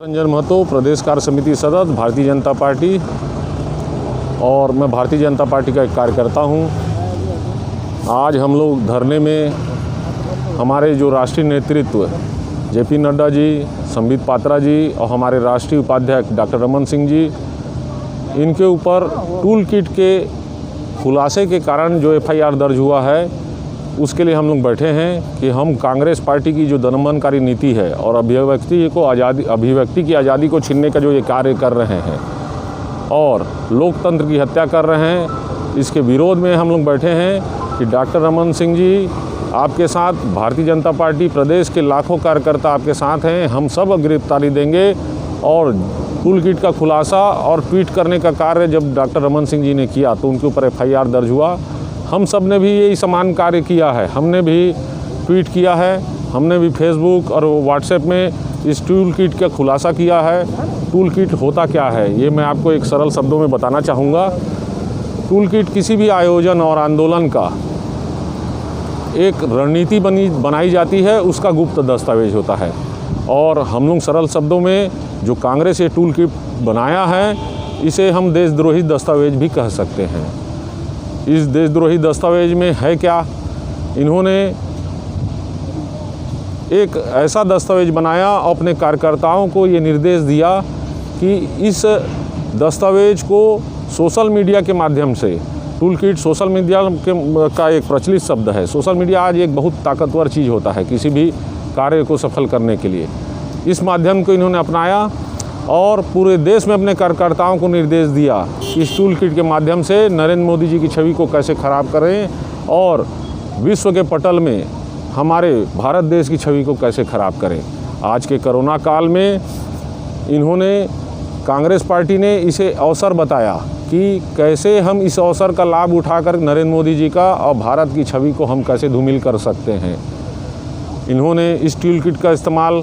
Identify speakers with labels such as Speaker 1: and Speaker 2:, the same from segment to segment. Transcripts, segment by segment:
Speaker 1: रंजन महतो, प्रदेश कार्य समिति सदस्य, भारतीय जनता पार्टी। और मैं भारतीय जनता पार्टी का एक कार्यकर्ता हूं। आज हम लोग धरने में हमारे जो राष्ट्रीय नेतृत्व जेपी नड्डा जी, संबित पात्रा जी और हमारे राष्ट्रीय उपाध्यक्ष डॉक्टर रमन सिंह जी, इनके ऊपर टूल किट के खुलासे के कारण जो एफआईआर दर्ज हुआ है, उसके लिए हम लोग बैठे हैं कि हम कांग्रेस पार्टी की जो दमनकारी नीति है और अभिव्यक्ति की आज़ादी को छीनने का जो ये कार्य कर रहे हैं और लोकतंत्र की हत्या कर रहे हैं, इसके विरोध में हम लोग बैठे हैं कि डॉक्टर रमन सिंह जी आपके साथ, भारतीय जनता पार्टी प्रदेश के लाखों कार्यकर्ता आपके साथ हैं। हम सब गिरफ्तारी देंगे। और टूल किट का खुलासा और ट्वीट करने का कार्य जब डॉक्टर रमन सिंह जी ने किया तो उनके ऊपर एफआईआर दर्ज हुआ। हम सब ने भी यही समान कार्य किया है। हमने भी ट्वीट किया है, हमने भी फेसबुक और व्हाट्सएप में इस टूल किट का खुलासा किया है। टूल किट होता क्या है, ये मैं आपको एक सरल शब्दों में बताना चाहूँगा। टूल किट किसी भी आयोजन और आंदोलन का एक रणनीति बनाई जाती है, उसका गुप्त दस्तावेज होता है। और हम लोग सरल शब्दों में जो कांग्रेस ये टूल किट बनाया है, इसे हम देशद्रोही दस्तावेज भी कह सकते हैं। इस देशद्रोही दस्तावेज में है क्या, इन्होंने एक ऐसा दस्तावेज बनाया और अपने कार्यकर्ताओं को ये निर्देश दिया कि इस दस्तावेज को सोशल मीडिया के माध्यम से, टूल किट सोशल मीडिया का एक प्रचलित शब्द है। सोशल मीडिया आज एक बहुत ताकतवर चीज़ होता है किसी भी कार्य को सफल करने के लिए। इस माध्यम को इन्होंने अपनाया और पूरे देश में अपने कार्यकर्ताओं को निर्देश दिया कि इस टूल किट के माध्यम से नरेंद्र मोदी जी की छवि को कैसे ख़राब करें और विश्व के पटल में हमारे भारत देश की छवि को कैसे ख़राब करें। आज के कोरोना काल में इन्होंने, कांग्रेस पार्टी ने इसे अवसर बताया कि कैसे हम इस अवसर का लाभ उठाकर नरेंद्र मोदी जी का और भारत की छवि को हम कैसे धूमिल कर सकते हैं। इन्होंने इस टूल किट का इस्तेमाल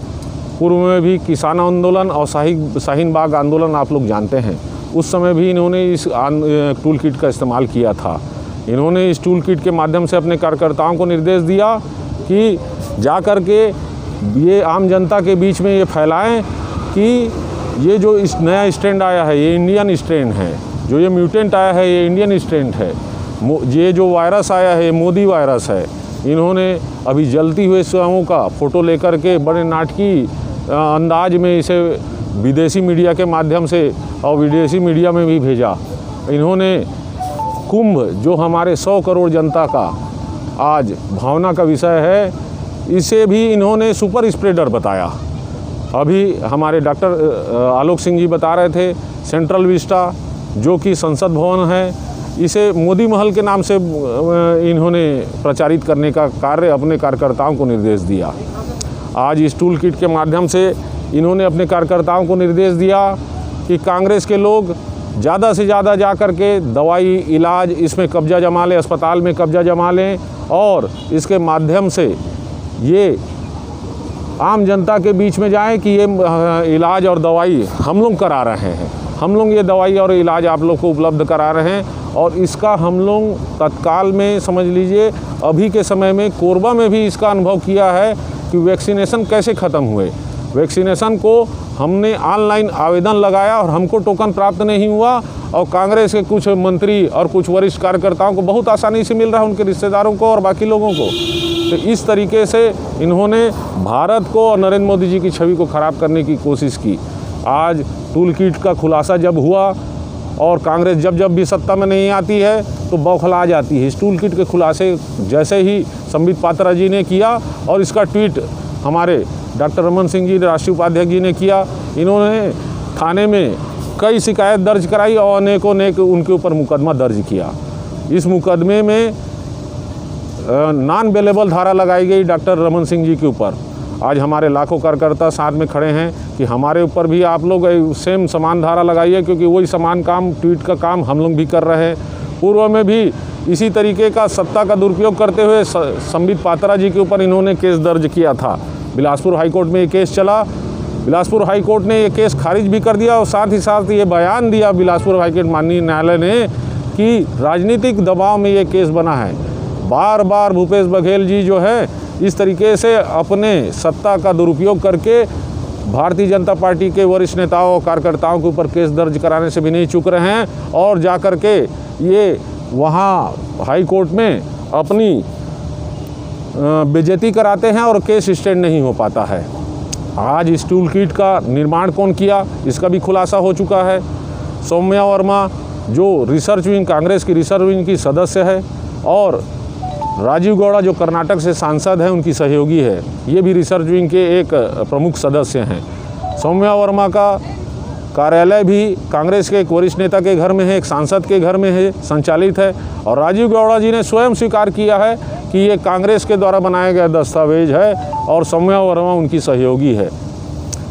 Speaker 1: पूर्व में भी किसान आंदोलन और शाहीन बाग आंदोलन आप लोग जानते हैं, उस समय भी इन्होंने इस टूल किट का इस्तेमाल किया था। इन्होंने इस टूल किट के माध्यम से अपने कार्यकर्ताओं को निर्देश दिया कि जा कर के ये आम जनता के बीच में ये फैलाएं कि ये जो इस नया स्ट्रेंड आया है, ये इंडियन स्ट्रेंड है, जो ये म्यूटेंट आया है, ये इंडियन स्ट्रेंड है, ये जो वायरस आया है, ये मोदी वायरस है। इन्होंने अभी जलती हुए स्वयों का फ़ोटो लेकर के बड़े नाटकीय अंदाज में इसे विदेशी मीडिया के माध्यम से और विदेशी मीडिया में भी भेजा। इन्होंने कुंभ, जो हमारे 100 करोड़ जनता का आज भावना का विषय है, इसे भी इन्होंने सुपर स्प्रेडर बताया। अभी हमारे डॉक्टर आलोक सिंह जी बता रहे थे, सेंट्रल विस्टा जो कि संसद भवन है, इसे मोदी महल के नाम से इन्होंने प्रचारित करने का कार्य अपने कार्यकर्ताओं को निर्देश दिया। आज इस टूल किट के माध्यम से इन्होंने अपने कार्यकर्ताओं को निर्देश दिया कि कांग्रेस के लोग ज़्यादा से ज़्यादा जा कर के दवाई, इलाज इसमें कब्जा जमा लें, अस्पताल में कब्जा जमा लें और इसके माध्यम से ये आम जनता के बीच में जाएं कि ये इलाज और दवाई हम लोग करा रहे हैं, हम लोग ये दवाई और इलाज आप लोग को उपलब्ध करा रहे हैं। और इसका हम लोग तत्काल में, समझ लीजिए अभी के समय में कोरबा में भी इसका अनुभव किया है कि वैक्सीनेशन कैसे ख़त्म हुए। वैक्सीनेशन को हमने ऑनलाइन आवेदन लगाया और हमको टोकन प्राप्त नहीं हुआ और कांग्रेस के कुछ मंत्री और कुछ वरिष्ठ कार्यकर्ताओं को बहुत आसानी से मिल रहा है, उनके रिश्तेदारों को और बाकी लोगों को। तो इस तरीके से इन्होंने भारत को और नरेंद्र मोदी जी की छवि को ख़राब करने की कोशिश की। आज टूल किट का खुलासा जब हुआ और कांग्रेस जब भी सत्ता में नहीं आती है तो बौखला जाती है। इस टूल किट के खुलासे जैसे ही संबित पात्रा जी ने किया और इसका ट्वीट हमारे डॉक्टर रमन सिंह जी, राष्ट्रीय उपाध्यक्ष जी ने किया, इन्होंने थाने में कई शिकायत दर्ज कराई और अनेक उनके ऊपर मुकदमा दर्ज किया। इस मुकदमे में नॉन बेलेबल धारा लगाई गई डॉक्टर रमन सिंह जी के ऊपर। आज हमारे लाखों कार्यकर्ता साथ में खड़े हैं कि हमारे ऊपर भी आप लोग सेम समान धारा लगाइए, क्योंकि वही समान काम, ट्वीट का काम हम लोग भी कर रहे हैं। पूर्व में भी इसी तरीके का सत्ता का दुरुपयोग करते हुए संबित पात्रा जी के ऊपर इन्होंने केस दर्ज किया था। बिलासपुर हाईकोर्ट में ये केस चला। बिलासपुर हाईकोर्ट ने ये केस खारिज भी कर दिया और साथ ही साथ ये बयान दिया बिलासपुर हाईकोर्ट माननीय न्यायालय ने कि राजनीतिक दबाव में ये केस बना है। बार बार भूपेश बघेल जी जो है इस तरीके से अपने सत्ता का दुरुपयोग करके भारतीय जनता पार्टी के वरिष्ठ नेताओं और कार्यकर्ताओं के ऊपर केस दर्ज कराने से भी नहीं चूक रहे हैं और जाकर के ये वहाँ हाई कोर्ट में अपनी बेइज्जती कराते हैं और केस स्टैंड नहीं हो पाता है। आज इस टूल किट का निर्माण कौन किया, इसका भी खुलासा हो चुका है। सौम्या वर्मा जो रिसर्च विंग, कांग्रेस की रिसर्च विंग की सदस्य है, और राजीव गौड़ा जो कर्नाटक से सांसद हैं, उनकी सहयोगी है, ये भी रिसर्च विंग के एक प्रमुख सदस्य हैं। सौम्या वर्मा का कार्यालय भी कांग्रेस के एक वरिष्ठ नेता के घर में है, एक सांसद के घर में है, संचालित है। और राजीव गौड़ा जी ने स्वयं स्वीकार किया है कि ये कांग्रेस के द्वारा बनाया गया दस्तावेज है और सौम्या वर्मा उनकी सहयोगी है।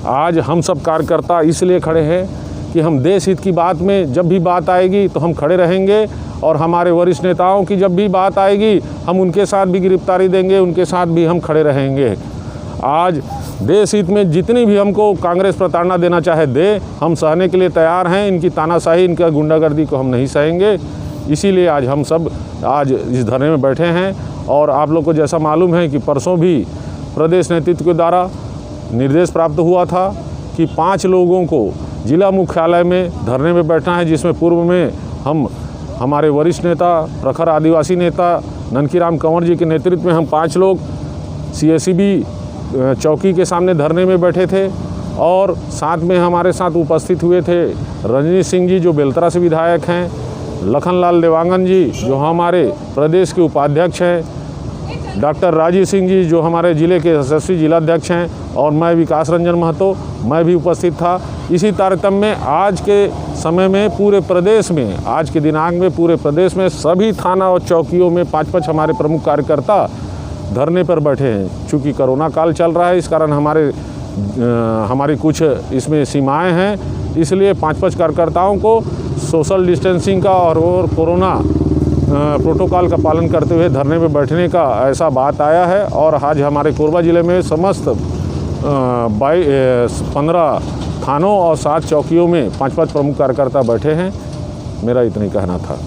Speaker 1: आज हम सब कार्यकर्ता इसलिए खड़े हैं कि हम देश हित की बात में जब भी बात आएगी तो हम खड़े रहेंगे, और हमारे वरिष्ठ नेताओं की जब भी बात आएगी हम उनके साथ भी गिरफ्तारी देंगे, उनके साथ भी हम खड़े रहेंगे। आज देश हित में जितनी भी हमको कांग्रेस प्रताड़ना देना चाहे दे, हम सहने के लिए तैयार हैं। इनकी तानाशाही, इनका गुंडागर्दी को हम नहीं सहेंगे। इसीलिए आज हम सब आज इस धरने में बैठे हैं। और आप लोग को जैसा मालूम है कि परसों भी प्रदेश नेतृत्व के द्वारा निर्देश प्राप्त हुआ था कि 5 लोगों को जिला मुख्यालय में धरने में बैठना है, जिसमें पूर्व में हमारे वरिष्ठ नेता, प्रखर आदिवासी नेता ननकीराम कंवर जी के नेतृत्व में हम 5 लोग CSCB चौकी के सामने धरने में बैठे थे। और साथ में हमारे साथ उपस्थित हुए थे रजनीश सिंह जी जो बेलतरा से विधायक हैं, लखनलाल देवांगन जी जो हमारे प्रदेश के उपाध्यक्ष हैं, डॉक्टर राजीव सिंह जी जो हमारे ज़िले के यशस्वी जिलाध्यक्ष हैं, और मैं विकास रंजन महतो, मैं भी उपस्थित था। इसी तारतम्य में आज के समय में पूरे प्रदेश में, आज के दिनांक में पूरे प्रदेश में सभी थाना और चौकियों में 5-5 हमारे प्रमुख कार्यकर्ता धरने पर बैठे हैं। चूँकि कोरोना काल चल रहा है, इस कारण हमारी कुछ इसमें सीमाएं हैं, इसलिए 5-5 कार्यकर्ताओं को सोशल डिस्टेंसिंग का और कोरोना प्रोटोकॉल का पालन करते हुए धरने में बैठने का ऐसा बात आया है। और आज हमारे कोरबा ज़िले में समस्त 15 थानों और 7 चौकियों में 5-5 प्रमुख कार्यकर्ता बैठे हैं। मेरा इतना ही कहना था।